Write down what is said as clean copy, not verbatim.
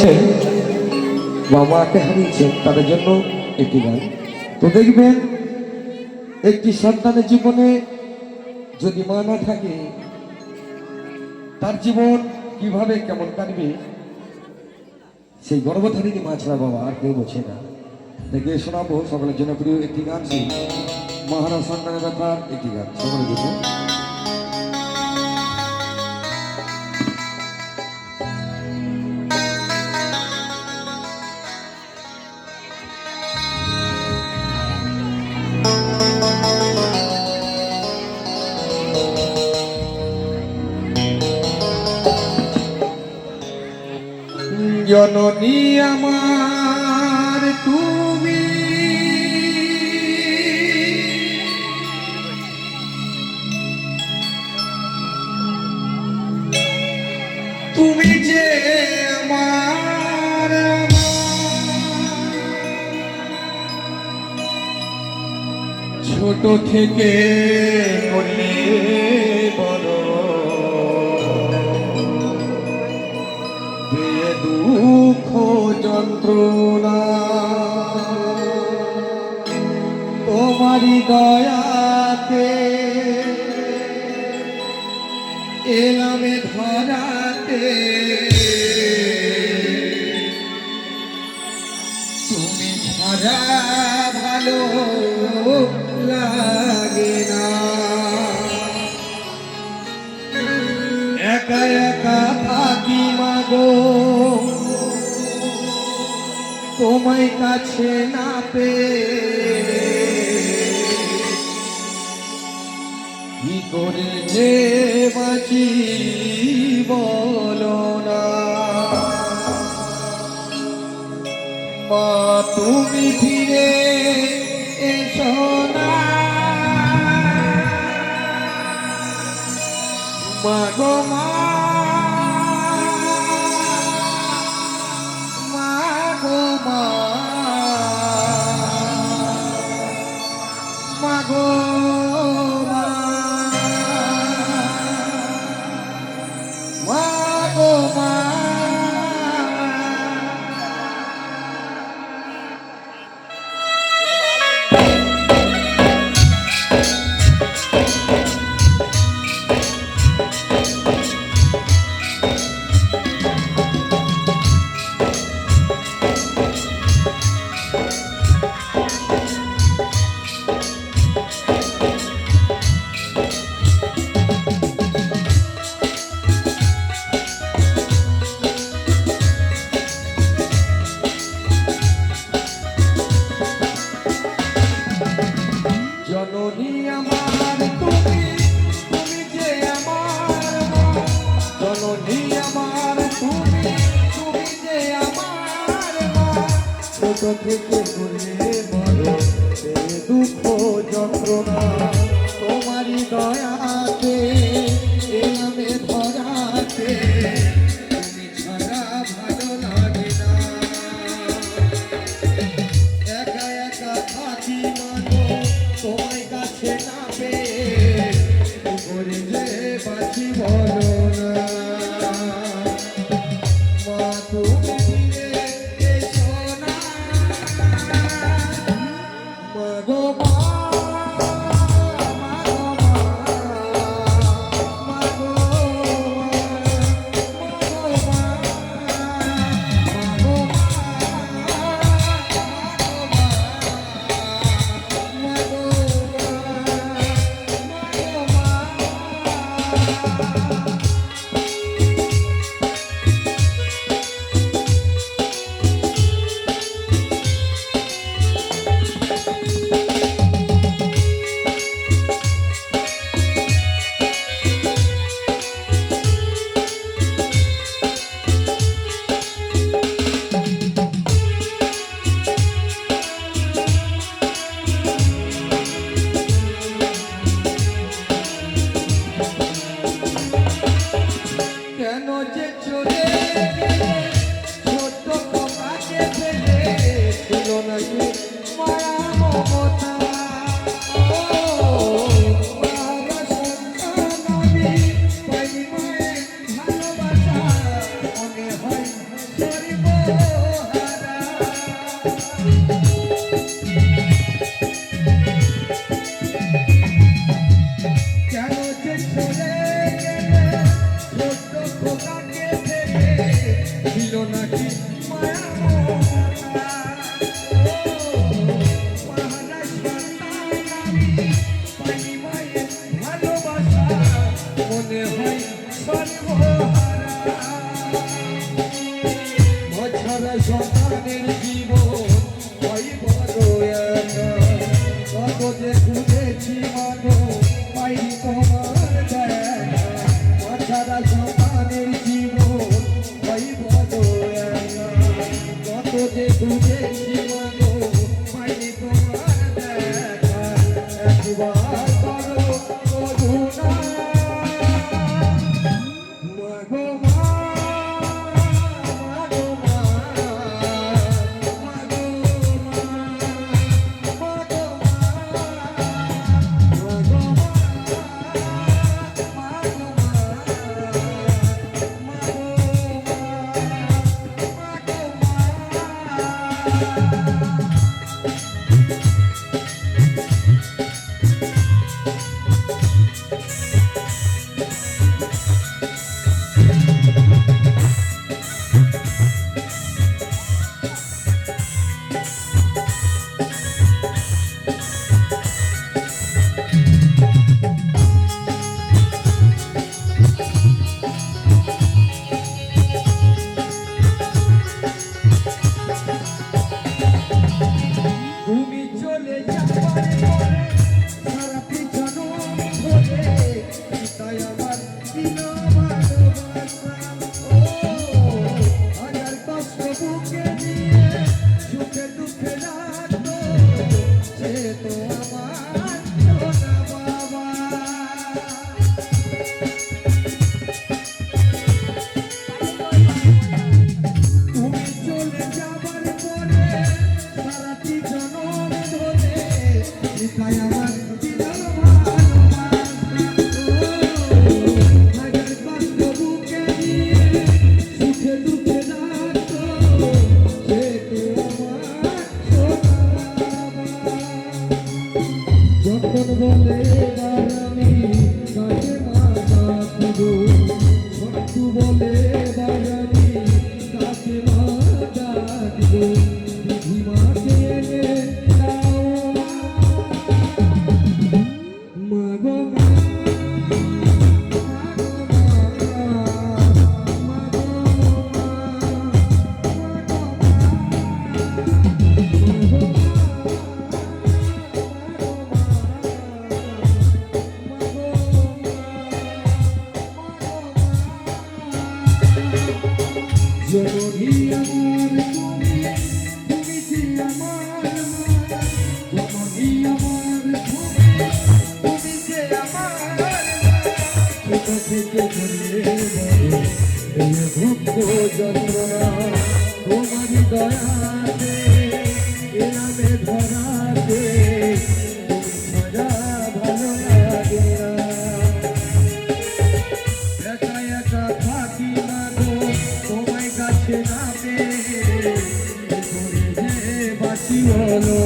রয়েছেন বাবাকে হারিয়েছেন তাদের জন্য একটি গান। তো দেখবেন একটি সন্তানের জীবনে যদি মা না থাকে তার জীবন কিভাবে কেমন কাটবে সেই গর্ভধারিণী মা ছাড়া বাবা আর কেউ বোঝে না। দেখে শোনাবো সকলের জন্য প্রিয় একটি গান, সেই মহারা সন্তানের ব্যাপার একটি গান সকলে দেখুন। জননী আমার তুমি, তুমি যে আমার ছোট থেকে করলে বড়, দুঃখ যন্ত্রণা তোমারি দয়াতে এলামে ধরাতে, তুমি ছাড়া ভালো লাগে না, একা একা থাকি মাগো তোমায় কাছে না পেয়ে, কি করে যে বাঁচি বলো না। মা তুমি ফিরে এসো না, মা গো মা, মা গো মা, মা গো মা, মা গো মা। জননী আমার তুমি, তুমি যে আমার মা, জননী আমার তুমি, তুমি যে আমার মা, ছোট থেকে বলে বড় দুঃখ যন্ত্রণা তোমারই দয়াতে এলামে ধরাতে, তুমি ছাড়া ভালো লাগে না, একা একা থাকি মানো তোমায় কাছে না পেয়ে, কি করে যে বাঁচি বলো না। মা তুমি ফিরে এসো না, মা গো মা, মা গো মা, মা গো মা, মা গো মা, ছিল নাকি মায়া মমতা? মহারাজ সন্তান আমি পাইনি মায়ের ভালোবাসা, মনে হয় সর্বহারা। ছাড়া সন্তানের জীবন হয় বড় একা, কত যে খুঁজেছি মানো পাইনি তোমার দেখা। ছাড়া সন্তানের জীবন হয় বড় একা, কত যে খুঁজেছি মানো পাইনি তোমার দেখা। একবার করো করুণা মাগো মা। তুমি চলে যাবার পরে সারাটি জনম ধরে তাই আমার দিন ভালোবাসা। হাজার কষ্ট বুকে নিয়ে সুখে দুঃখে রাখতো সে তো আমার সোনা বাবা। তুমি চলে যাবার পরে সারাটি জনম ধরে তাই আমার দিন ভালোবাসা। হাজার কষ্ট বুকে নিয়ে সুখে দুঃখে রাখতো সে তো আমার সোনা বাবা। যখন বলে এবার আমি কাছে মাথা তুলো, সত্যি বলে এবার আমি কাছে মাথা দিব। বিধিমাকে এনে দাও মাগো মা। জননী আমার তুমি, তুমি যে আমার মা। জননী আমার তুমি, তুমি যে আমার মা। ছোট থেকে ধরে বড় এই দুঃখ যন্ত্রণা তোমারই দয়াতে এলামে ধরাতে তুমি ছাড়া ভালো লাগে না। একা একা থাকি মানো তোমায় কাছে না পেয়ে, করে যে বাঁচি হলো